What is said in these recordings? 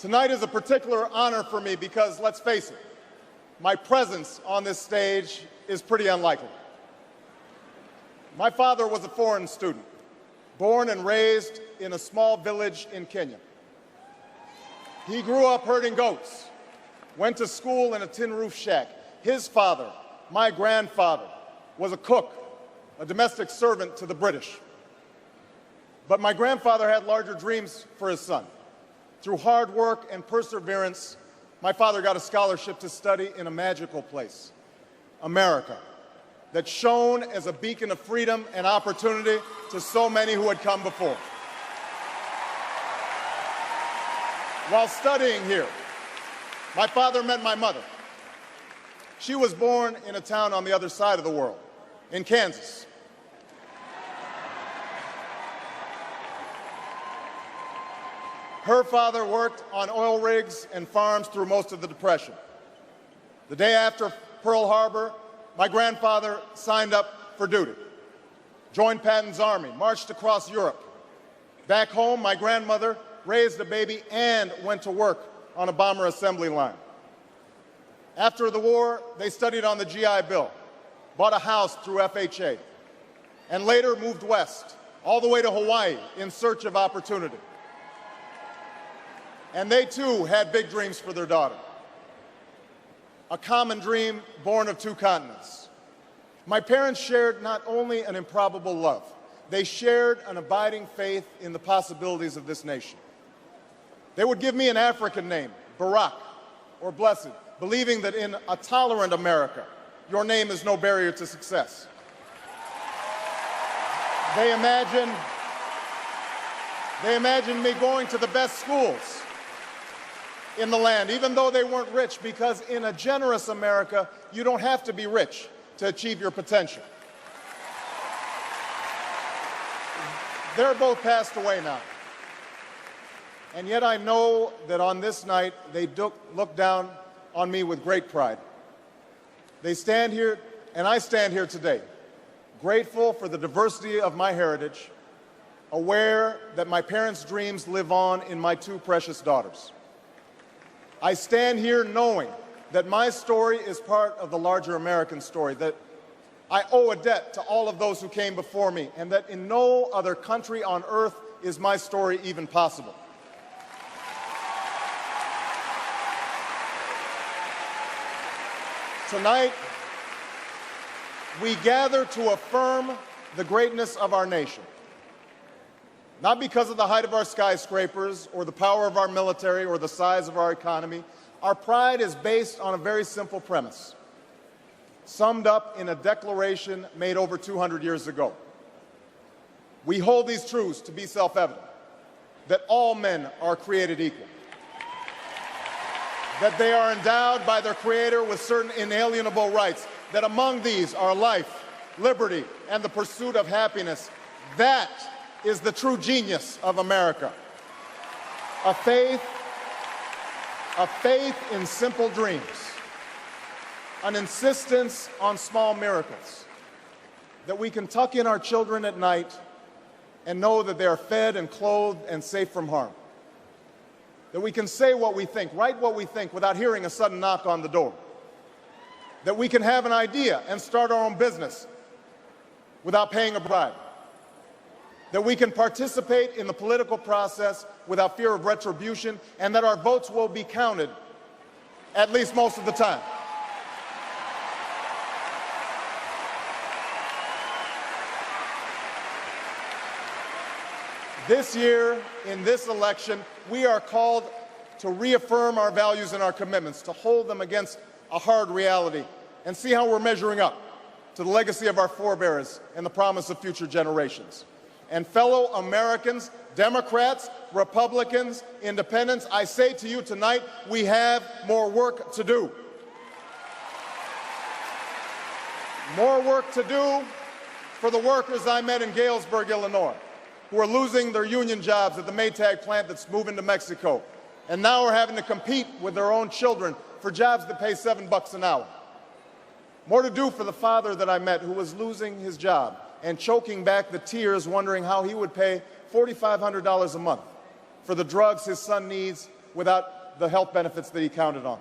Tonight is a particular honor for me because, let's face it, my presence on this stage is pretty unlikely. My father was a foreign student, born and raised in a small village in Kenya. He grew up herding goats, went to school in a tin roof shack. His father, my grandfather, was a cook, a domestic servant to the British. But my grandfather had larger dreams for his son. Through hard work and perseverance, my father got a scholarship to study in a magical place, America, that shone as a beacon of freedom and opportunity to so many who had come before. While studying here, my father met my mother. She was born in a town on the other side of the world, in Kansas. Her father worked on oil rigs and farms through most of the Depression. The day after Pearl Harbor, my grandfather signed up for duty, joined Patton's army, marched across Europe. Back home, my grandmother raised a baby and went to work on a bomber assembly line. After the war, they studied on the GI Bill, bought a house through FHA, and later moved west, all the way to Hawaii in search of opportunity. And they too had big dreams for their daughter. A common dream born of two continents. My parents shared not only an improbable love, they shared an abiding faith in the possibilities of this nation. They would give me an African name, Barak, or Blessed, believing that in a tolerant America, your name is no barrier to success. They imagined me going to the best schools in the land, even though they weren't rich, because in a generous America, you don't have to be rich to achieve your potential. They're both passed away now. And yet I know that on this night, they look down on me with great pride. They stand here, and I stand here today, grateful for the diversity of my heritage, aware that my parents' dreams live on in my two precious daughters. I stand here knowing that my story is part of the larger American story, that I owe a debt to all of those who came before me, and that in no other country on earth is my story even possible. Tonight, we gather to affirm the greatness of our nation, not because of the height of our skyscrapers or the power of our military or the size of our economy. Our pride is based on a very simple premise, summed up in a declaration made over 200 years ago. We hold these truths to be self-evident, that all men are created equal, that they are endowed by their Creator with certain inalienable rights, that among these are life, liberty, and the pursuit of happiness. That is the true genius of America. A faith in simple dreams, an insistence on small miracles, that we can tuck in our children at night and know that they are fed and clothed and safe from harm, that we can say what we think, write what we think without hearing a sudden knock on the door, that we can have an idea and start our own business without paying a bribe, that we can participate in the political process without fear of retribution, and that our votes will be counted, at least most of the time. This year, in this election, we are called to reaffirm our values and our commitments, to hold them against a hard reality, and see how we're measuring up to the legacy of our forebears and the promise of future generations. And fellow Americans, Democrats, Republicans, Independents, I say to you tonight, we have more work to do. More work to do for the workers I met in Galesburg, Illinois, who are losing their union jobs at the Maytag plant that's moving to Mexico, and now are having to compete with their own children for jobs that pay $7 an hour. More to do for the father that I met who was losing his job and choking back the tears, wondering how he would pay $4,500 a month for the drugs his son needs without the health benefits that he counted on.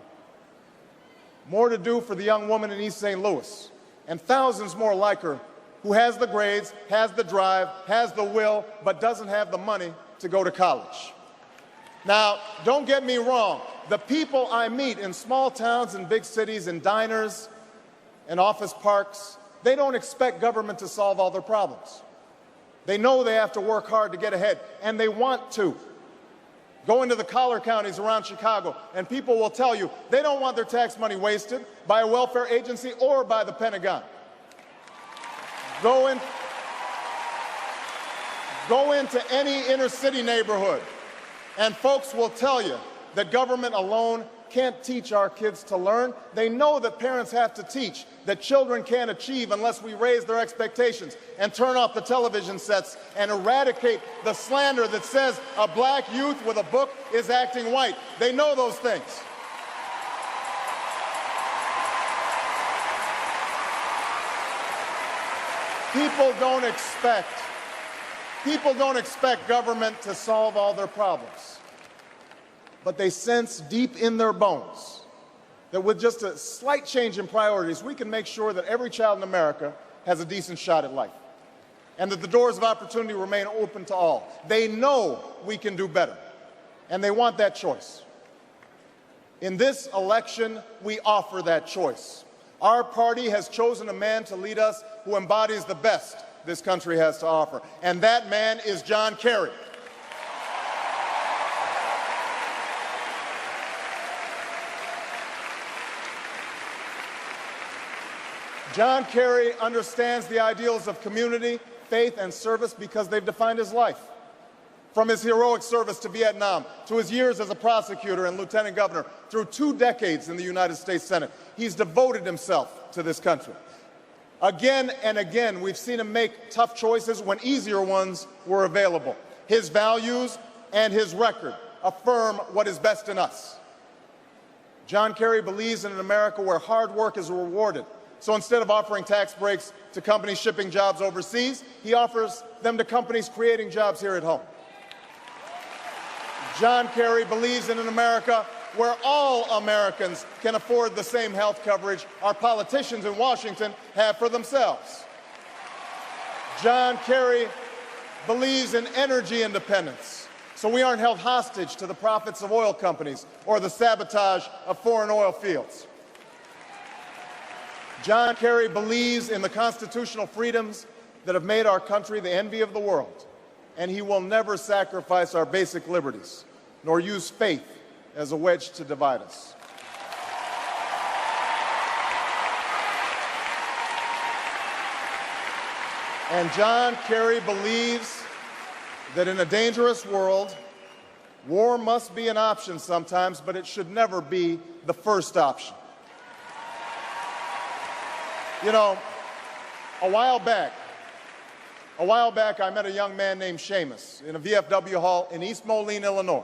More to do for the young woman in East St. Louis, and thousands more like her, who has the grades, has the drive, has the will, but doesn't have the money to go to college. Now, don't get me wrong. The people I meet in small towns and big cities, in diners and office parks, they don't expect government to solve all their problems. They know they have to work hard to get ahead, and they want to. Go into the collar counties around Chicago, and people will tell you they don't want their tax money wasted by a welfare agency or by the Pentagon. Go into any inner city neighborhood, and folks will tell you that government alone can't teach our kids to learn. They know that parents have to teach, that children can't achieve unless we raise their expectations and turn off the television sets and eradicate the slander that says a black youth with a book is acting white. They know those things. People don't expect government to solve all their problems. But they sense deep in their bones that with just a slight change in priorities, we can make sure that every child in America has a decent shot at life, and that the doors of opportunity remain open to all. They know we can do better, and they want that choice. In this election, we offer that choice. Our party has chosen a man to lead us who embodies the best this country has to offer, and that man is John Kerry. John Kerry understands the ideals of community, faith, and service because they've defined his life. From his heroic service to Vietnam, to his years as a prosecutor and lieutenant governor, through 2 decades in the United States Senate, he's devoted himself to this country. Again and again, we've seen him make tough choices when easier ones were available. His values and his record affirm what is best in us. John Kerry believes in an America where hard work is rewarded. So instead of offering tax breaks to companies shipping jobs overseas, he offers them to companies creating jobs here at home. John Kerry believes in an America where all Americans can afford the same health coverage our politicians in Washington have for themselves. John Kerry believes in energy independence, so we aren't held hostage to the profits of oil companies or the sabotage of foreign oil fields. John Kerry believes in the constitutional freedoms that have made our country the envy of the world, and he will never sacrifice our basic liberties, nor use faith as a wedge to divide us. And John Kerry believes that in a dangerous world, war must be an option sometimes, but it should never be the first option. You know, a while back, I met a young man named Seamus in a VFW hall in East Moline, Illinois.